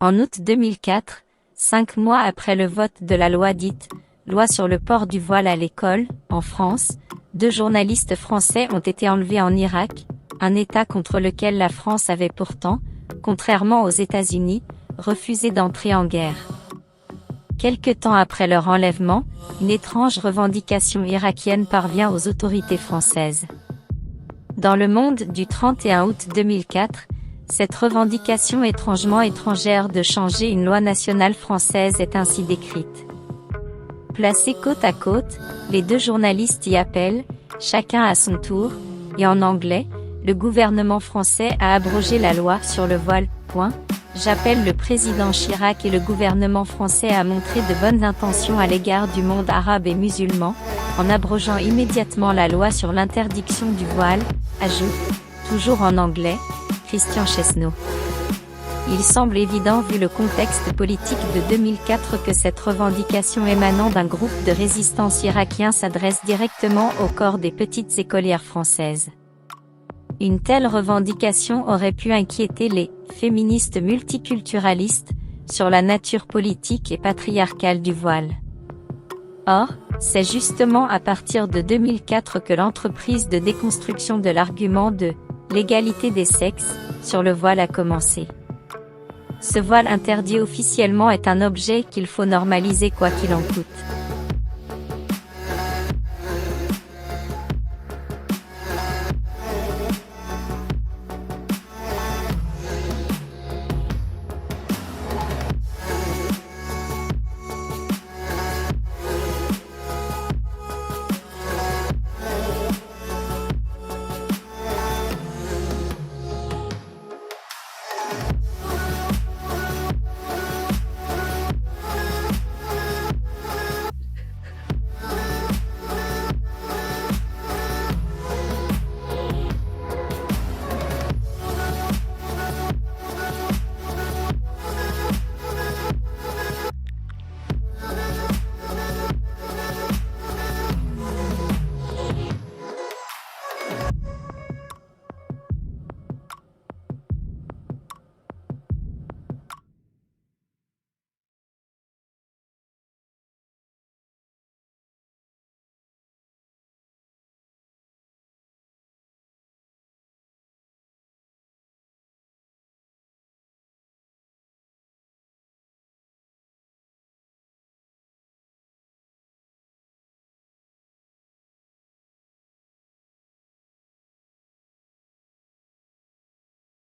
En août 2004, 5 mois après le vote de la loi dite « Loi sur le port du voile à l'école » en France, 2 journalistes français ont été enlevés en Irak, un État contre lequel la France avait pourtant, contrairement aux États-Unis, refusé d'entrer en guerre. Quelque temps après leur enlèvement, une étrange revendication irakienne parvient aux autorités françaises. Dans Le Monde du 31 août 2004, cette revendication étrangement étrangère de changer une loi nationale française est ainsi décrite. Placés côte à côte, les 2 journalistes y appellent, chacun à son tour, et en anglais, le gouvernement français a abrogé la loi sur le voile. J'appelle le président Chirac et le gouvernement français à montrer de bonnes intentions à l'égard du monde arabe et musulman, en abrogeant immédiatement la loi sur l'interdiction du voile, ajoute, toujours en anglais, Christian Chesneau. Il semble évident vu le contexte politique de 2004 que cette revendication émanant d'un groupe de résistance irakien s'adresse directement au corps des petites écolières françaises. Une telle revendication aurait pu inquiéter les féministes multiculturalistes sur la nature politique et patriarcale du voile. Or, c'est justement à partir de 2004 que l'entreprise de déconstruction de l'argument de l'égalité des sexes sur le voile a commencé. Ce voile interdit officiellement est un objet qu'il faut normaliser quoi qu'il en coûte.